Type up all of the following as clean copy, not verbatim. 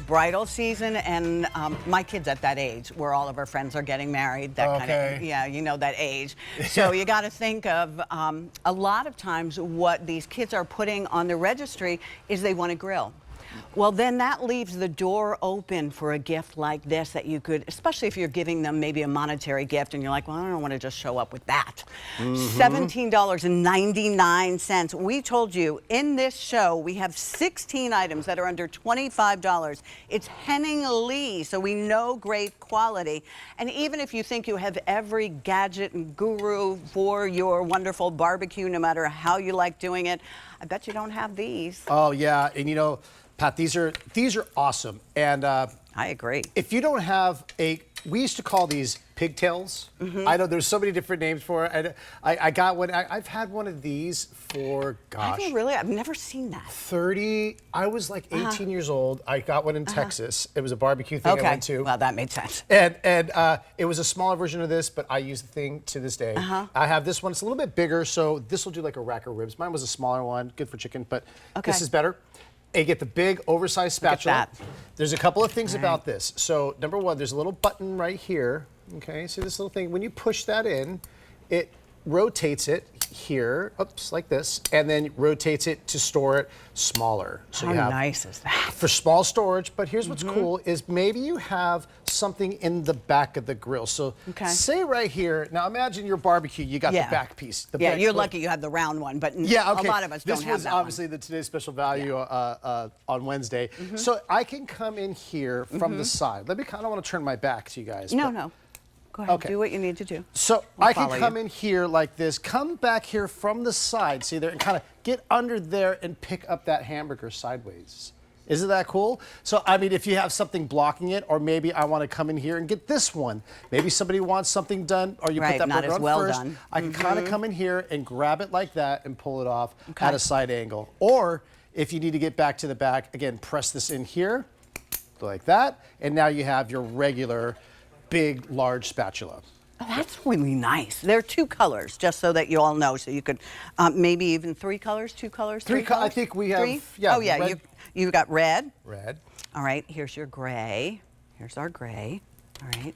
bridal season, and my kid's at that age where all of our friends are getting married. That kind of, yeah, you know that age. So you got to think of a lot of times what these kids are putting on the registry is they want to grill. Well, then that leaves the door open for a gift like this that you could, especially if you're giving them maybe a monetary gift and you're like, well, I don't want to just show up with that. $17.99. We told you in this show we have 16 items that are under $25. It's Henning Lee, so we know great quality. And even if you think you have every gadget and guru for your wonderful barbecue, no matter how you like doing it, I bet you don't have these. Oh, yeah. And you know, Pat, these are awesome, and I agree. If you don't have we used to call these pigtails. I know there's so many different names for it. I got one. I've had one of these for, gosh. Have you really? I've never seen that. 30. I was like 18 years old. I got one in Texas. It was a barbecue thing I went to. Well, that made sense. And it was a smaller version of this, but I use the thing to this day. I have this one. It's a little bit bigger, so this will do like a rack of ribs. Mine was a smaller one, good for chicken, but this is better. And you get the big oversized spatula. There's a couple of things about this. So number one, there's a little button right here. Okay, see this little thing? When you push that in, it rotates it here, oops, like this, and then rotates it to store it smaller. So how nice is that? For small storage, but here's what's cool is maybe you have something in the back of the grill. So say right here, now imagine your barbecue, you got the back piece. You're lucky you have the round one, but a lot of us don't have that. This was obviously the Today's Special Value on Wednesday. So I can come in here from the side. I don't want to turn my back to you guys. No. Go ahead, do what you need to do. So I can come in here like this, come back here from the side, see there, and kind of get under there and pick up that hamburger sideways. Isn't that cool? So, I mean, if you have something blocking it, or maybe I want to come in here and get this one. Maybe somebody wants something done, or you put that burger on first. I can kind of come in here and grab it like that and pull it off at a side angle. Or if you need to get back to the back, again, press this in here, like that, and now you have your regular big, large spatula. Oh, that's really nice. There are two colors, just so that you all know. So you could maybe even three colors, two colors, three colors? I think we have, oh, yeah, red. You got red. Red. All right, here's your gray. Here's our gray. All right.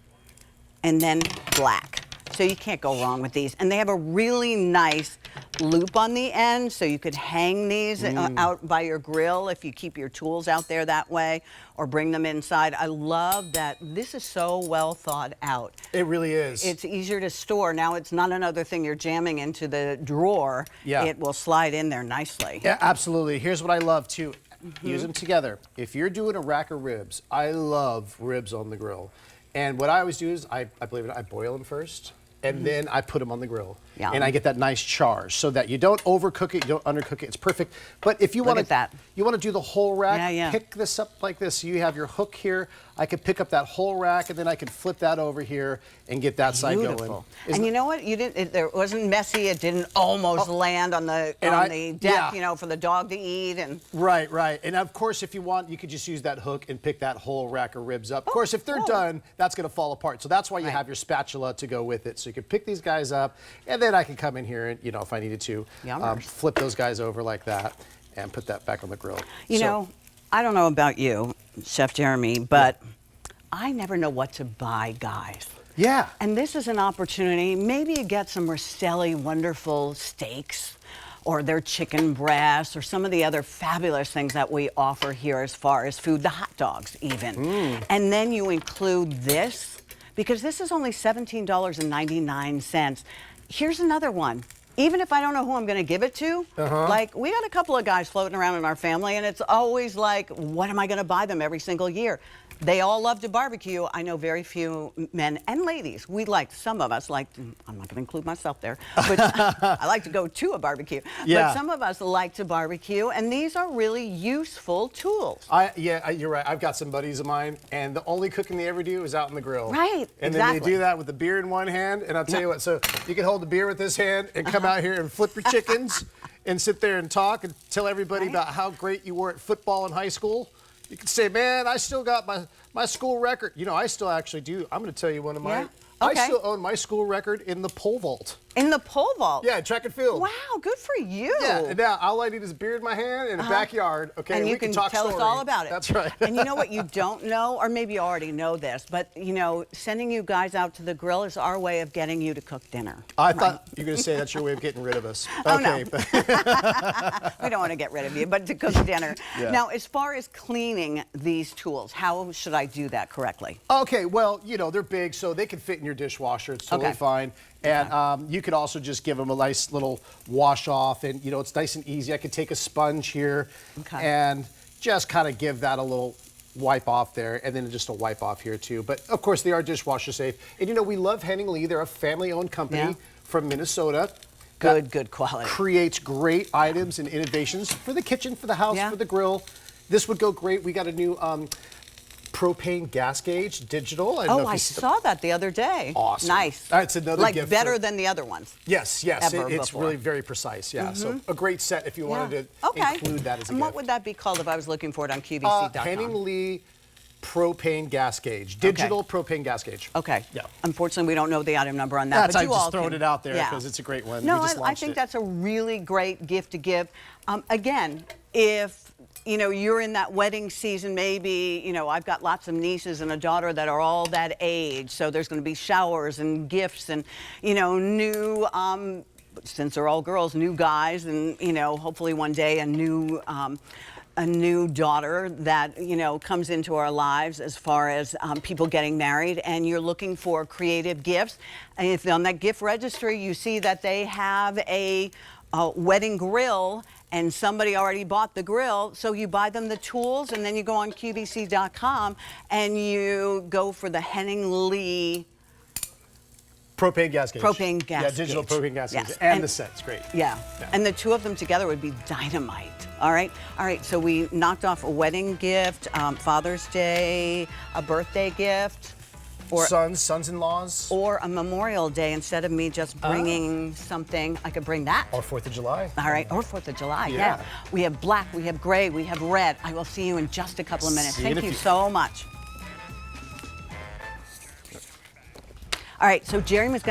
And then black. So you can't go wrong with these. And they have a really nice loop on the end, so you could hang these out by your grill if you keep your tools out there that way, or bring them inside. I love that this is so well thought out. It really is. It's easier to store. Now it's not another thing you're jamming into the drawer. It will slide in there nicely. Yeah, absolutely. Here's what I love too. Use them together. If you're doing a rack of ribs, I love ribs on the grill. And what I always do is, I believe it, I boil them first. And then I put them on the grill, and I get that nice char, so that you don't overcook it, you don't undercook it. It's perfect. But if you want to, do the whole rack. Pick this up like this. So you have your hook here. I could pick up that whole rack, and then I could flip that over here and get that side going. And you know what? You didn't. It wasn't messy. It didn't almost land on the deck, you know, for the dog to eat. And right. And of course, if you want, you could just use that hook and pick that whole rack of ribs up. Of course, if they're done, that's going to fall apart. So that's why you have your spatula to go with it. So you can pick these guys up, and then I can come in here and, you know, if I needed to, flip those guys over like that and put that back on the grill. You know, I don't know about you, Chef Jeremy, but I never know what to buy, guys. Yeah. And this is an opportunity. Maybe you get some Rastelli wonderful steaks, or their chicken breasts, or some of the other fabulous things that we offer here as far as food, the hot dogs even. And then you include this, because this is only $17.99. Here's another one. Even if I don't know who I'm going to give it to, like, we got a couple of guys floating around in our family, and it's always like, what am I going to buy them every single year? They all love to barbecue. I know very few men and ladies. Some of us like, I'm not going to include myself there, but I like to go to a barbecue. But some of us like to barbecue, and these are really useful tools. You're right. I've got some buddies of mine, and the only cooking they ever do is out on the grill. Right, and then they do that with the beer in one hand, and I'll tell you what, so you can hold the beer with this hand and come out here and flip your chickens and sit there and talk and tell everybody about how great you were at football in high school. You can say, man, I still got my school record. You know, I still actually do. I'm going to tell you one of mine. I still own my school record in the pole vault. In the pole vault? Yeah, track and field. Wow, good for you. Yeah, and now all I need is a beer in my hand and a backyard, okay, and you we can can talk tell us story. all about it. That's right. And you know what you don't know, or maybe you already know this, but you know, sending you guys out to the grill is our way of getting you to cook dinner. I thought you were going to say that's your way of getting rid of us. Oh, okay. no. We don't want to get rid of you, but to cook dinner. Yeah. Now, as far as cleaning these tools, how should I do that correctly? Okay, well, you know, they're big, so they can fit in your dishwasher. It's totally Okay. fine. And you could also just give them a nice little wash off, and you know, it's nice and easy. I could take a sponge here and just kind of give that a little wipe off there, and then just a wipe off here too. But of course, they are dishwasher safe. And you know, we love Henning Lee. They're a family-owned company from Minnesota. Good quality. Creates great items and innovations for the kitchen, for the house, for the grill. This would go great. We got a new propane gas gauge, digital. I saw that the other day. Awesome. Nice. That's another like gift. Better than the other ones. Yes, it's before. really very precise. Yeah, so a great set if you wanted to include that as a And gift. what would that be called if I was looking for it on QVC.com? Henning Lee propane gas gauge, digital propane gas gauge. Okay. Yeah. Unfortunately, we don't know the item number on that. That's but I'm you just all throwing can, it out there because it's a great one. No, we just I think that's a really great gift to give. Again, if you know you're in that wedding season, maybe you know I've got lots of nieces and a daughter that are all that age, so there's going to be showers and gifts and you know new. Since they're all girls, new guys, and you know hopefully one day a new daughter that you know comes into our lives as far as people getting married, and you're looking for creative gifts. And if on that gift registry you see that they have a wedding grill and somebody already bought the grill, so you buy them the tools and then you go on QVC.com and you go for the Henning Lee propane gas gauge. Propane gas Yeah, digital gauge. propane gas Yes. gauge. And the set's great. Yeah. And the two of them together would be dynamite. All right. So we knocked off a wedding gift, Father's Day, a birthday gift, or sons-in-laws, or a Memorial Day. Instead of me just bringing something, I could bring that. or 4th of July. All right, or 4th of July, Yeah. We have black, we have gray, we have red. I will see you in just a couple of minutes. See you in Thank a you few. so much. All right, so Jerry was going to